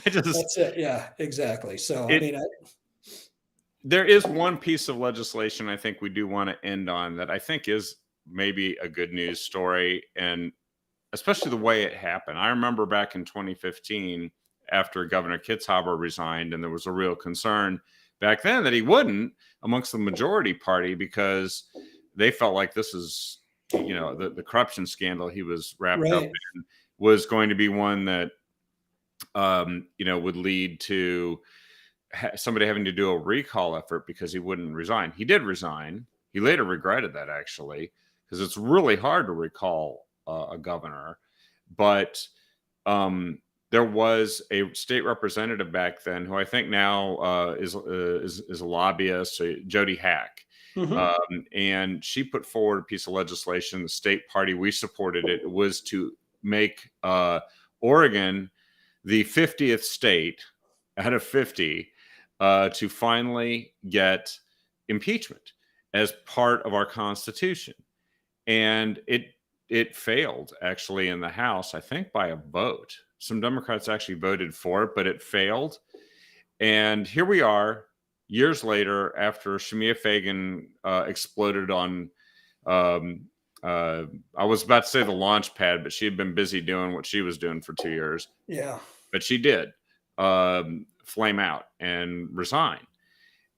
That's it. Yeah, exactly. So, there is one piece of legislation I think we do want to end on that I think is maybe a good news story, and especially the way it happened. I remember back in 2015, after Governor Kitzhaber resigned, and there was a real concern back then that he wouldn't amongst the majority party because they felt like this is, the corruption scandal he was wrapped up in was going to be one that, would lead to somebody having to do a recall effort because he wouldn't resign. He did resign. He later regretted that, actually, because it's really hard to recall a governor. But there was a state representative back then who I think now is a lobbyist, Jody Hack. Mm-hmm. And she put forward a piece of legislation. The state party, we supported it. It was to make Oregon the 50th state out of 50 to finally get impeachment as part of our Constitution. And it failed, actually, in the House, I think by a vote. Some Democrats actually voted for it, but it failed. And here we are, years later, after Shemia Fagan exploded on, I was about to say the launch pad, but she had been busy doing what she was doing for 2 years. Yeah. But she did flame out and resign.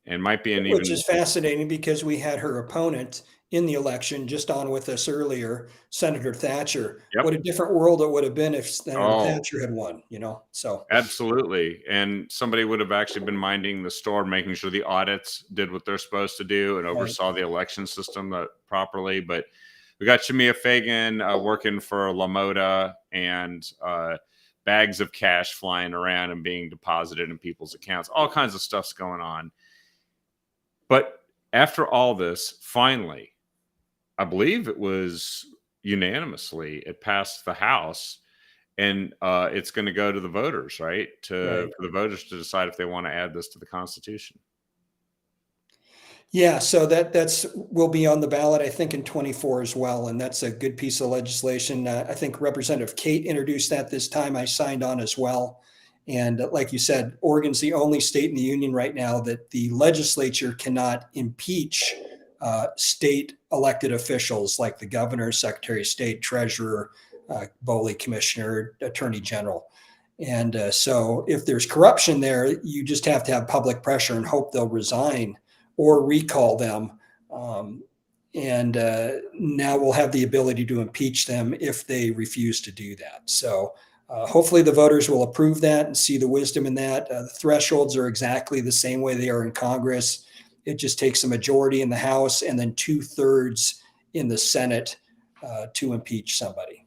And might be Which is fascinating because we had her opponent in the election just on with us earlier, Senator Thatcher. Yep. What a different world it would have been if Senator Thatcher had won, so. Absolutely. And somebody would have actually been minding the store, making sure the audits did what they're supposed to do and oversaw the election system properly. But we got Shemia Fagan working for LaModa and bags of cash flying around and being deposited in people's accounts. All kinds of stuff's going on. But after all this, finally, I believe it was unanimously, it passed the House, and it's going to go to the voters, right? For the voters to decide if they want to add this to the Constitution. Yeah, so that's will be on the ballot, I think, in 24 as well, and that's a good piece of legislation. I think Representative Kate introduced that this time. I signed on as well. And like you said, Oregon's the only state in the union right now that the legislature cannot impeach state elected officials like the governor, secretary of state, treasurer, BOLI commissioner, attorney general. And so if there's corruption there, you just have to have public pressure and hope they'll resign or recall them. And now we'll have the ability to impeach them if they refuse to do that. So hopefully the voters will approve that and see the wisdom in that. The thresholds are exactly the same way they are in Congress. It just takes a majority in the House and then 2/3 in the Senate to impeach somebody.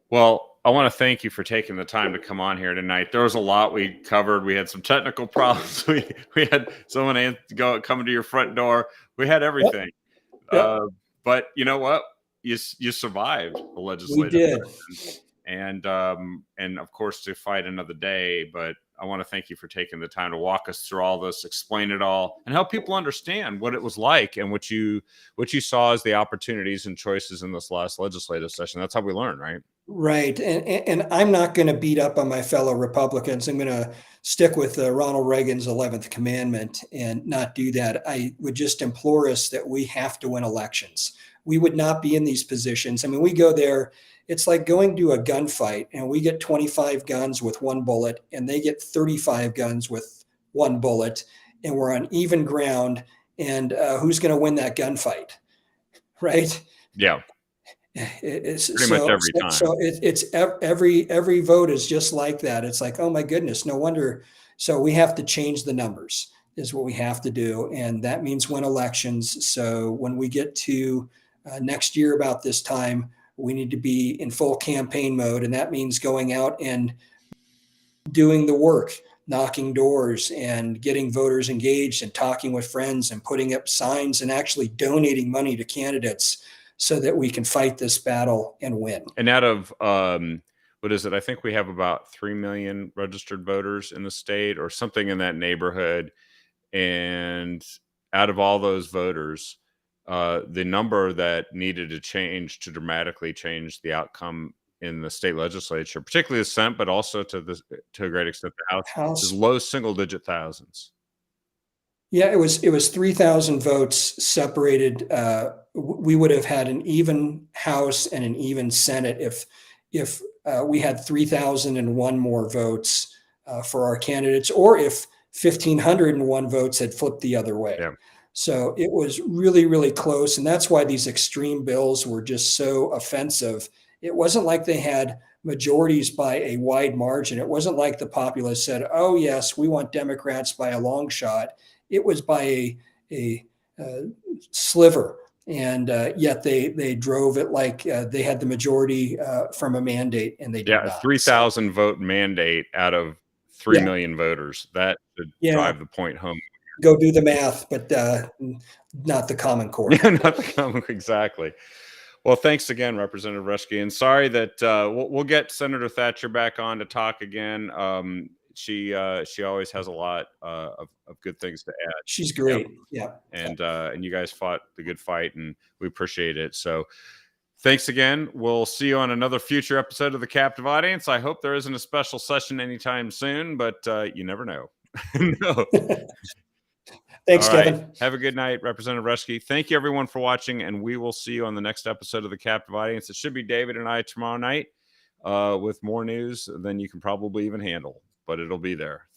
Well, I want to thank you for taking the time to come on here tonight. There was a lot we covered. We had some technical problems. We had someone coming to your front door. We had everything. Yep. But you know what? You survived the We legislative did. session. And of course to fight another day. But I want to thank you for taking the time to walk us through all this, explain it all, and help people understand what it was like and what you saw as the opportunities and choices in this last legislative session. That's how we learn, right? Right. And I'm not going to beat up on my fellow Republicans. I'm going to stick with Ronald Reagan's 11th commandment and not do that. I would just implore us that we have to win elections. We would not be in these positions. I mean, we go there, it's like going to a gunfight and we get 25 guns with one bullet and they get 35 guns with one bullet, and we're on even ground. And who's going to win that gunfight? Right. Yeah. It's pretty much every time. So it's every vote is just like that. It's like, oh my goodness, no wonder. So we have to change the numbers is what we have to do. And that means win elections. So when we get to next year about this time, we need to be in full campaign mode. And that means going out and doing the work, knocking doors and getting voters engaged and talking with friends and putting up signs and actually donating money to candidates so that we can fight this battle and win. And out of what is it? I think we have about 3 million registered voters in the state or something in that neighborhood. And out of all those voters, the number that needed to change to dramatically change the outcome in the state legislature, particularly the Senate, but also to a great extent the House, is low single-digit thousands. Yeah, it was 3,000 votes separated. We would have had an even House and an even Senate if we had 3,001 more votes for our candidates, or if 1,501 votes had flipped the other way. Yeah. So it was really, really close, and that's why these extreme bills were just so offensive. It wasn't like they had majorities by a wide margin. It wasn't like the populace said, "Oh yes, we want Democrats by a long shot." It was by a sliver, and yet they drove it like they had the majority from a mandate, and they did not. 3,000 vote mandate out of 3 million voters. That should drive the point home. Go do the math, but not the Common Core. Yeah, not the Common Core, exactly. Well, thanks again, Representative Reschke, and sorry that we'll get Senator Thatcher back on to talk again. She always has a lot of good things to add. She's great. Yeah. And you guys fought the good fight, and we appreciate it. So thanks again. We'll see you on another future episode of The Captive Audience. I hope there isn't a special session anytime soon, but you never know. No. Thanks, All right. Kevin. Have a good night, Representative Reschke. Thank you, everyone, for watching, and we will see you on the next episode of The Captive Audience. It should be David and I tomorrow night with more news than you can probably even handle, but it'll be there.